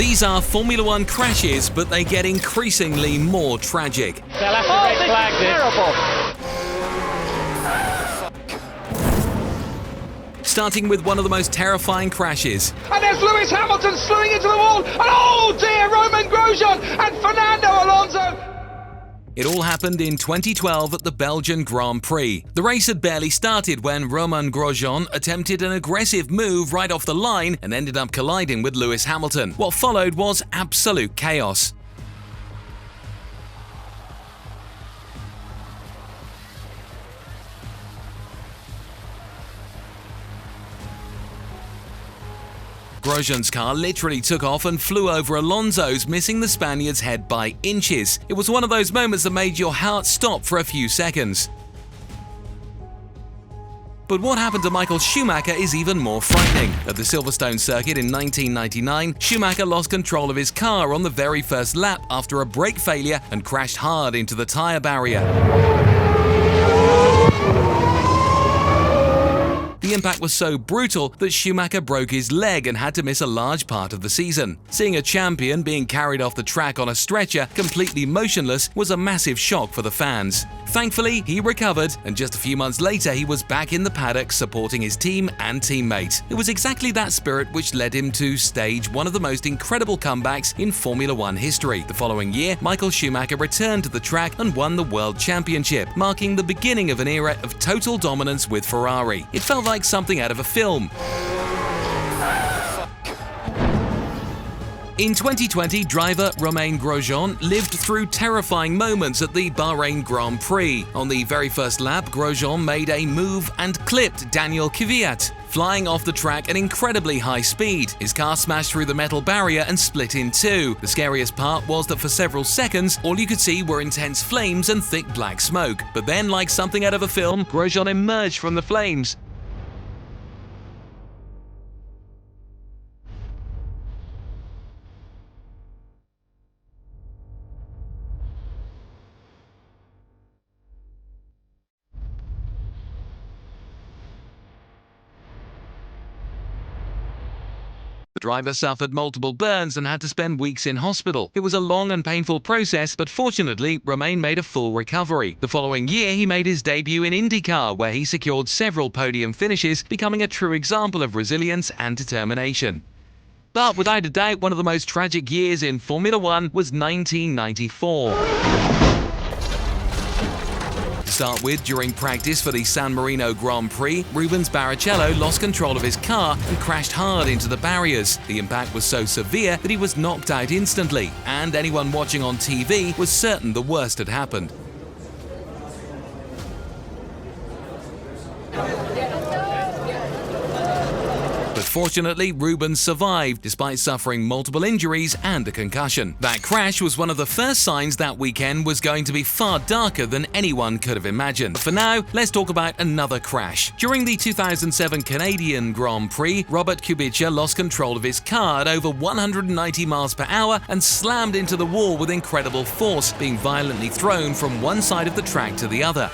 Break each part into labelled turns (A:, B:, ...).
A: These are Formula One crashes, but they get increasingly more tragic.
B: They'll have to red flag
A: this. Starting with one of the most terrifying crashes.
C: And there's Lewis Hamilton slewing into the wall, and oh dear, Roman Grosjean and Fernando Alonso.
A: It all happened in 2012 at the Belgian Grand Prix. The race had barely started when Roman Grosjean attempted an aggressive move right off the line and ended up colliding with Lewis Hamilton. What followed was absolute chaos. Grosjean's car literally took off and flew over Alonso's, missing the Spaniard's head by inches. It was one of those moments that made your heart stop for a few seconds. But what happened to Michael Schumacher is even more frightening. At the Silverstone circuit in 1999, Schumacher lost control of his car on the very first lap after a brake failure and crashed hard into the tyre barrier. The impact was so brutal that Schumacher broke his leg and had to miss a large part of the season. Seeing a champion being carried off the track on a stretcher, completely motionless, was a massive shock for the fans. Thankfully, he recovered, and just a few months later he was back in the paddock supporting his team and teammate. It was exactly that spirit which led him to stage one of the most incredible comebacks in Formula One history. The following year, Michael Schumacher returned to the track and won the World Championship, marking the beginning of an era of total dominance with Ferrari. It felt like something out of a film. In 2020, driver Romain Grosjean lived through terrifying moments at the Bahrain Grand Prix. On the very first lap, Grosjean made a move and clipped Daniel Kvyat, flying off the track at incredibly high speed. His car smashed through the metal barrier and split in two. The scariest part was that for several seconds, all you could see were intense flames and thick black smoke. But then, like something out of a film, Grosjean emerged from the flames. The driver suffered multiple burns and had to spend weeks in hospital. It was a long and painful process, but fortunately, Romain made a full recovery. The following year, he made his debut in IndyCar, where he secured several podium finishes, becoming a true example of resilience and determination. But without a doubt, one of the most tragic years in Formula One was 1994. To start with, during practice for the San Marino Grand Prix, Rubens Barrichello lost control of his car and crashed hard into the barriers. The impact was so severe that he was knocked out instantly, and anyone watching on TV was certain the worst had happened. But fortunately, Rubens survived, despite suffering multiple injuries and a concussion. That crash was one of the first signs that weekend was going to be far darker than anyone could have imagined. But for now, let's talk about another crash. During the 2007 Canadian Grand Prix, Robert Kubica lost control of his car at over 190 miles per hour and slammed into the wall with incredible force, being violently thrown from one side of the track to the other.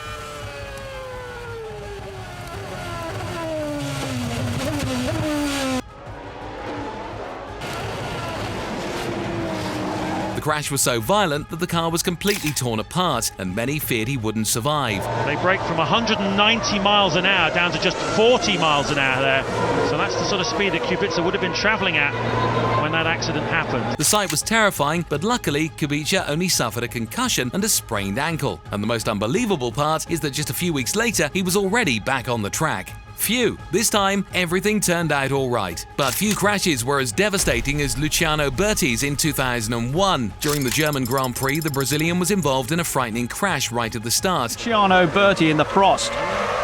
A: The crash was so violent that the car was completely torn apart, and many feared he wouldn't survive.
B: They brake from 190 miles an hour down to just 40 miles an hour there. So that's the sort of speed that Kubica would have been travelling at when that accident happened.
A: The sight was terrifying, but luckily Kubica only suffered a concussion and a sprained ankle. And the most unbelievable part is that just a few weeks later, he was already back on the track. Phew, this time everything turned out all right. But few crashes were as devastating as Luciano Berti's in 2001. During the German Grand Prix, the Brazilian was involved in a frightening crash right at the start.
D: Luciano Berti in the Prost,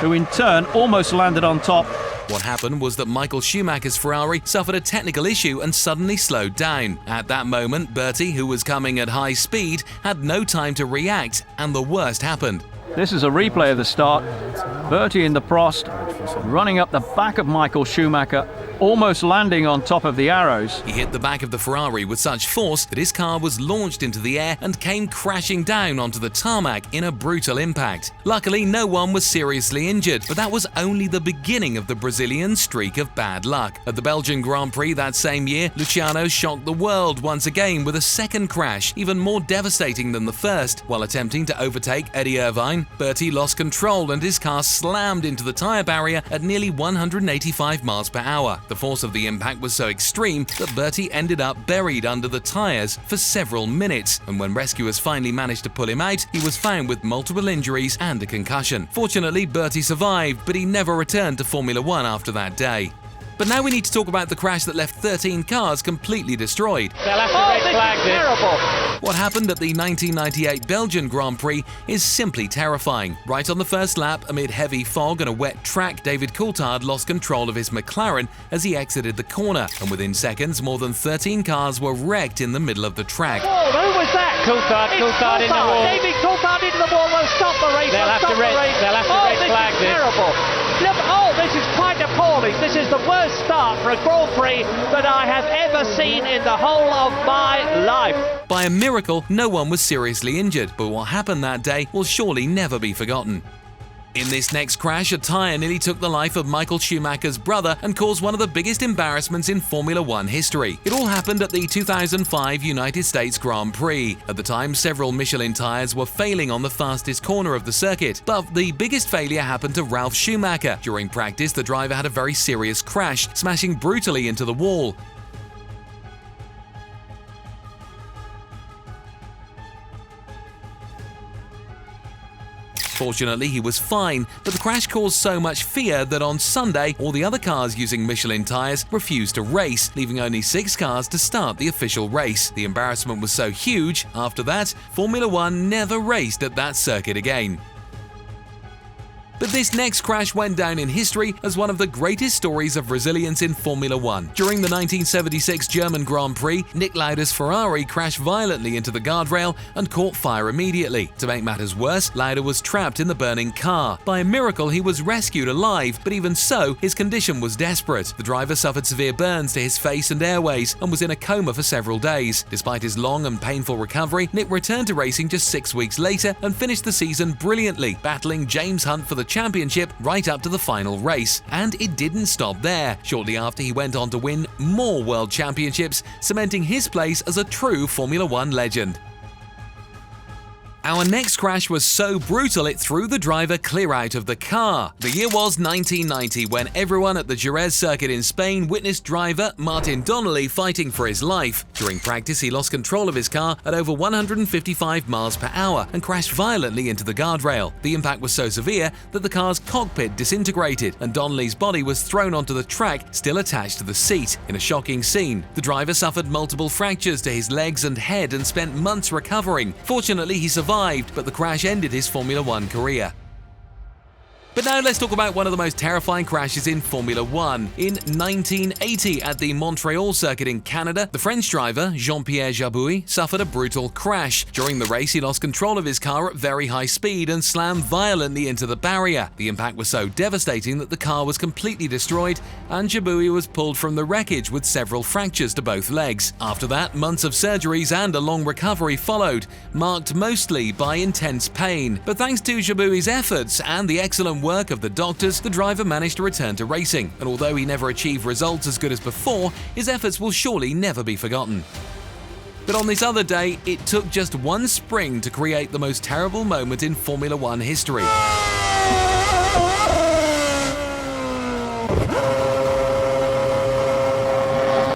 D: who in turn almost landed on top.
A: What happened was that Michael Schumacher's Ferrari suffered a technical issue and suddenly slowed down. At that moment, Berti, who was coming at high speed, had no time to react, and the worst happened.
D: This is a replay of the start. Berti in the Prost, running up the back of Michael Schumacher, almost landing on top of the arrows.
A: He hit the back of the Ferrari with such force that his car was launched into the air and came crashing down onto the tarmac in a brutal impact. Luckily, no one was seriously injured, but that was only the beginning of the Brazilian streak of bad luck. At the Belgian Grand Prix that same year, Luciano shocked the world once again with a second crash, even more devastating than the first. While attempting to overtake Eddie Irvine, Bertie lost control and his car slammed into the tyre barrier at nearly 185 miles per hour. The force of the impact was so extreme that Bertie ended up buried under the tyres for several minutes, and when rescuers finally managed to pull him out, he was found with multiple injuries and a concussion. Fortunately, Bertie survived, but he never returned to Formula One after that day. But now we need to talk about the crash that left 13 cars completely destroyed.
B: They'll have to red flag this.
C: Terrible.
A: What happened at the 1998 Belgian Grand Prix is simply terrifying. Right on the first lap, amid heavy fog and a wet track, David Coulthard lost control of his McLaren as he exited the corner, and within seconds, more than 13 cars were wrecked in the middle of the track.
C: Oh, who was that?
B: Coulthard in the wall.
C: David Coulthard into the wall. Will stop the race.
B: They'll have to red flag this.
C: Terrible. Look, this is quite appalling. This is the worst start for a Grand Prix that I have ever seen in the whole of my life.
A: By a miracle, no one was seriously injured, but what happened that day will surely never be forgotten. In this next crash, a tyre nearly took the life of Michael Schumacher's brother and caused one of the biggest embarrassments in Formula One history. It all happened at the 2005 United States Grand Prix. At the time, several Michelin tyres were failing on the fastest corner of the circuit, but the biggest failure happened to Ralf Schumacher. During practice, the driver had a very serious crash, smashing brutally into the wall. Fortunately, he was fine, but the crash caused so much fear that on Sunday, all the other cars using Michelin tyres refused to race, leaving only 6 cars to start the official race. The embarrassment was so huge, after that, Formula One never raced at that circuit again. But this next crash went down in history as one of the greatest stories of resilience in Formula One. During the 1976 German Grand Prix, Niki Lauda's Ferrari crashed violently into the guardrail and caught fire immediately. To make matters worse, Lauda was trapped in the burning car. By a miracle, he was rescued alive, but even so, his condition was desperate. The driver suffered severe burns to his face and airways and was in a coma for several days. Despite his long and painful recovery, Nick returned to racing just 6 weeks later and finished the season brilliantly, battling James Hunt for the championship right up to the final race. And it didn't stop there. Shortly after, he went on to win more world championships, cementing his place as a true Formula One legend. Our next crash was so brutal it threw the driver clear out of the car. The year was 1990, when everyone at the Jerez circuit in Spain witnessed driver Martin Donnelly fighting for his life. During practice, he lost control of his car at over 155 miles per hour and crashed violently into the guardrail. The impact was so severe that the car's cockpit disintegrated and Donnelly's body was thrown onto the track, still attached to the seat. In a shocking scene, the driver suffered multiple fractures to his legs and head and spent months recovering. Fortunately, he survived, but the crash ended his Formula One career. But now let's talk about one of the most terrifying crashes in Formula One. In 1980, at the Montreal circuit in Canada, the French driver, Jean-Pierre Jabouille, suffered a brutal crash. During the race, he lost control of his car at very high speed and slammed violently into the barrier. The impact was so devastating that the car was completely destroyed, and Jabouille was pulled from the wreckage with several fractures to both legs. After that, months of surgeries and a long recovery followed, marked mostly by intense pain. But thanks to Jabouille's efforts and the excellent work of the doctors, the driver managed to return to racing, and although he never achieved results as good as before, his efforts will surely never be forgotten. But on this other day, it took just one spring to create the most terrible moment in Formula One history.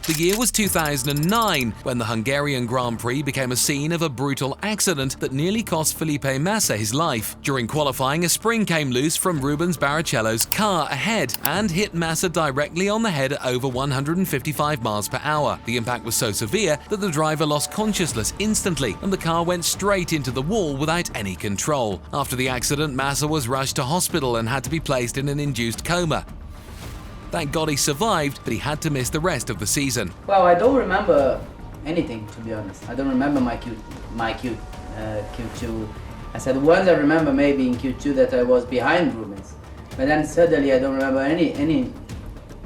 A: The year was 2009, when the Hungarian Grand Prix became a scene of a brutal accident that nearly cost Felipe Massa his life. During qualifying, a spring came loose from Rubens Barrichello's car ahead and hit Massa directly on the head at over 155 miles per hour. The impact was so severe that the driver lost consciousness instantly, and the car went straight into the wall without any control. After the accident, Massa was rushed to hospital and had to be placed in an induced coma. Thank God he survived, but he had to miss the rest of the season.
E: Well, I don't remember anything, to be honest. I don't remember my Q2. I said once I remember maybe in Q2 that I was behind Rubens, but then suddenly I don't remember any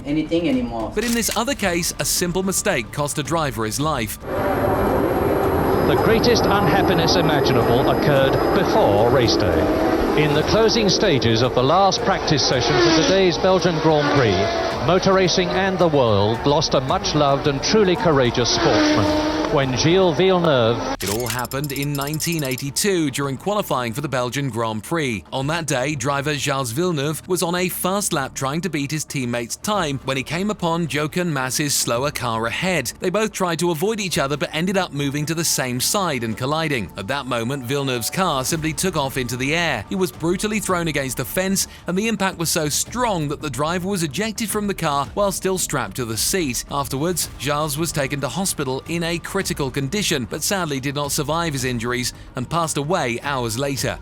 E: anything anymore.
A: But in this other case, a simple mistake cost a driver his life.
F: The greatest unhappiness imaginable occurred before race day. In the closing stages of the last practice session for today's Belgian Grand Prix, motor racing and the world lost a much-loved and truly courageous sportsman when Gilles Villeneuve...
A: It all happened in 1982 during qualifying for the Belgian Grand Prix. On that day, driver Gilles Villeneuve was on a fast lap trying to beat his teammate's time when he came upon Jochen Mass's slower car ahead. They both tried to avoid each other but ended up moving to the same side and colliding. At that moment, Villeneuve's car simply took off into the air. He was brutally thrown against the fence, and the impact was so strong that the driver was ejected from the car while still strapped to the seat. Afterwards, Gilles was taken to hospital in a critical condition, but sadly did not survive his injuries and passed away hours later.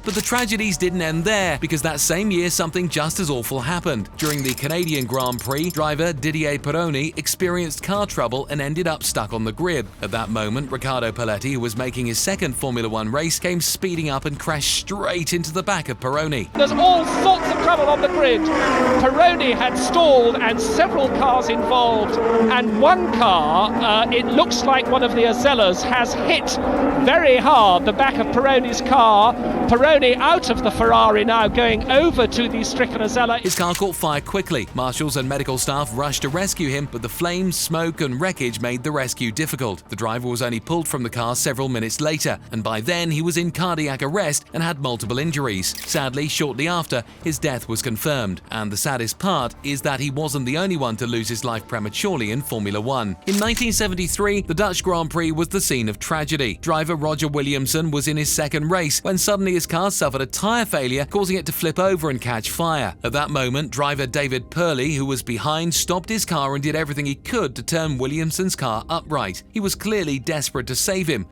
A: But the tragedies didn't end there, because that same year something just as awful happened. During the Canadian Grand Prix, driver Didier Pironi experienced car trouble and ended up stuck on the grid. At that moment, Riccardo Paletti, who was making his second Formula One race, came speeding up and crashed straight into the back of Pironi.
G: There's all sorts of trouble on the grid. Pironi had stalled and several cars involved, and one car, it looks like one of the Azellas, has hit very hard the back of Pironi's car. Pironi out of the Ferrari now, going over to the stricken Azella.
A: His car caught fire quickly. Marshals and medical staff rushed to rescue him, but the flames, smoke and wreckage made the rescue difficult. The driver was only pulled from the car several minutes later, and by then he was in cardiac arrest and had multiple injuries. Sadly, shortly after, his death was confirmed, and the saddest part is that he wasn't the only one to lose his life prematurely in Formula One. In 1973, the Dutch Grand Prix was the scene of tragedy. Driver Roger Williamson was in his second race when suddenly his car suffered a tyre failure, causing it to flip over and catch fire. At that moment, driver David Purley, who was behind, stopped his car and did everything he could to turn Williamson's car upright. He was clearly desperate to save him.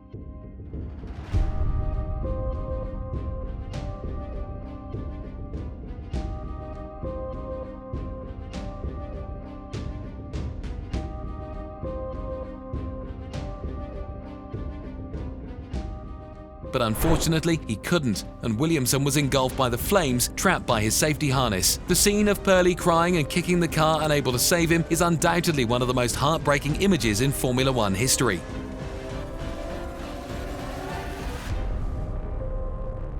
A: But unfortunately, he couldn't, and Williamson was engulfed by the flames, trapped by his safety harness. The scene of Purley crying and kicking the car unable to save him is undoubtedly one of the most heartbreaking images in Formula One history.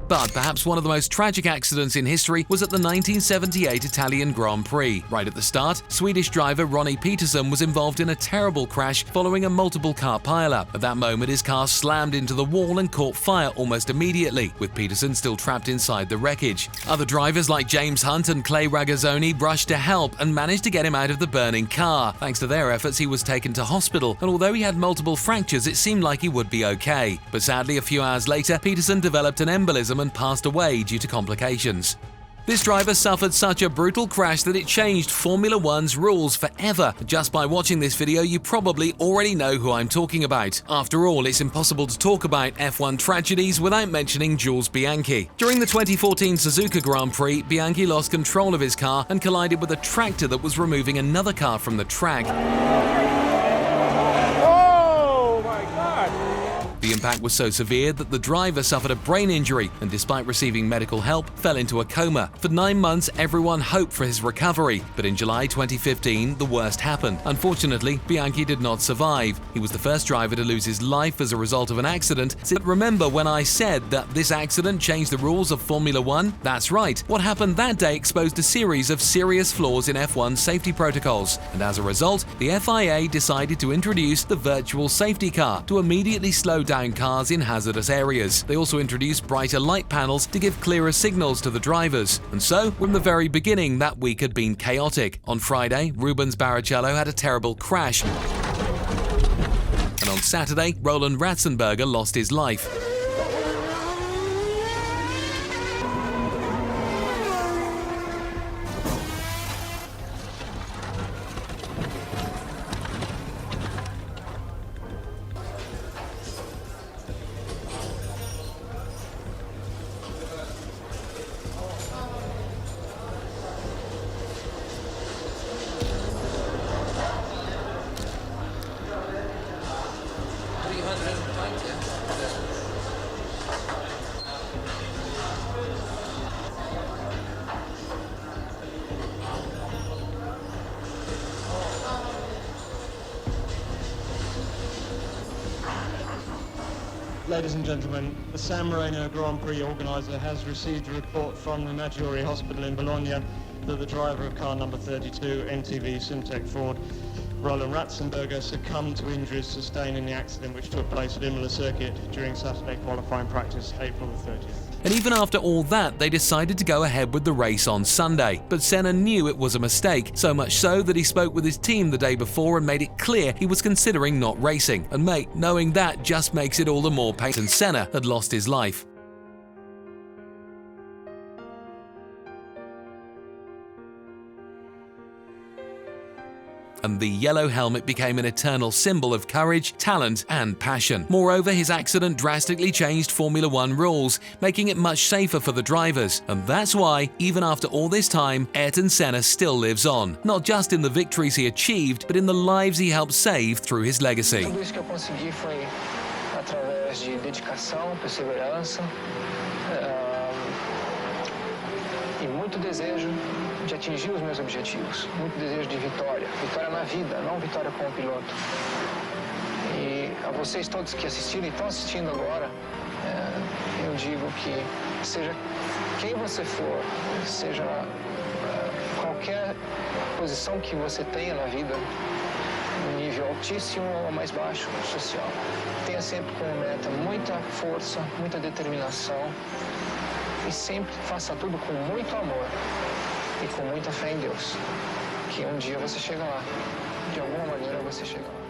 A: But perhaps one of the most tragic accidents in history was at the 1978 Italian Grand Prix. Right at the start, Swedish driver Ronnie Peterson was involved in a terrible crash following a multiple car pileup. At that moment, his car slammed into the wall and caught fire almost immediately, with Peterson still trapped inside the wreckage. Other drivers like James Hunt and Clay Ragazzoni rushed to help and managed to get him out of the burning car. Thanks to their efforts, he was taken to hospital, and although he had multiple fractures, it seemed like he would be okay. But sadly, a few hours later, Peterson developed an embolism and passed away due to complications. This driver suffered such a brutal crash that it changed Formula One's rules forever. Just by watching this video, you probably already know who I'm talking about. After all, it's impossible to talk about F1 tragedies without mentioning Jules Bianchi. During the 2014 Suzuka Grand Prix, Bianchi lost control of his car and collided with a tractor that was removing another car from the track. The impact was so severe that the driver suffered a brain injury and, despite receiving medical help, fell into a coma. For 9 months, everyone hoped for his recovery, but in July 2015, the worst happened. Unfortunately, Bianchi did not survive. He was the first driver to lose his life as a result of an accident. But remember when I said that this accident changed the rules of Formula One? That's right. What happened that day exposed a series of serious flaws in F1 safety protocols, and as a result, the FIA decided to introduce the virtual safety car to immediately slow down cars in hazardous areas. They also introduced brighter light panels to give clearer signals to the drivers. And so, from the very beginning, that week had been chaotic. On Friday, Rubens Barrichello had a terrible crash. And on Saturday, Roland Ratzenberger lost his life.
H: Ladies and gentlemen, the San Marino Grand Prix organiser has received a report from the Maggiore Hospital in Bologna that the driver of car number 32, MTV Simtek Ford, Roland Ratzenberger, succumbed to injuries sustained in the accident which took place at Imola Circuit during Saturday qualifying practice, April the 30th.
A: And even after all that, they decided to go ahead with the race on Sunday. But Senna knew it was a mistake, so much so that he spoke with his team the day before and made it clear he was considering not racing. And mate, knowing that just makes it all the more painful. Senna had lost his life. And the yellow helmet became an eternal symbol of courage, talent, and passion. Moreover, his accident drastically changed Formula One rules, making it much safer for the drivers. And that's why, even after all this time, Ayrton Senna still lives on. Not just in the victories he achieved, but in the lives he helped save through his legacy.
I: Tudo isso que eu consegui foi através de dedicação, perseverança e muito desejo de atingir os meus objetivos, muito desejo de vitória, vitória na vida, não vitória como piloto. E a vocês todos que assistiram e estão assistindo agora, eu digo que seja quem você for, seja qualquer posição que você tenha na vida, um nível altíssimo ou mais baixo social, tenha sempre como meta muita força, muita determinação e sempre faça tudo com muito amor e com muita fé em Deus, que um dia você chega lá, de alguma maneira você chega lá.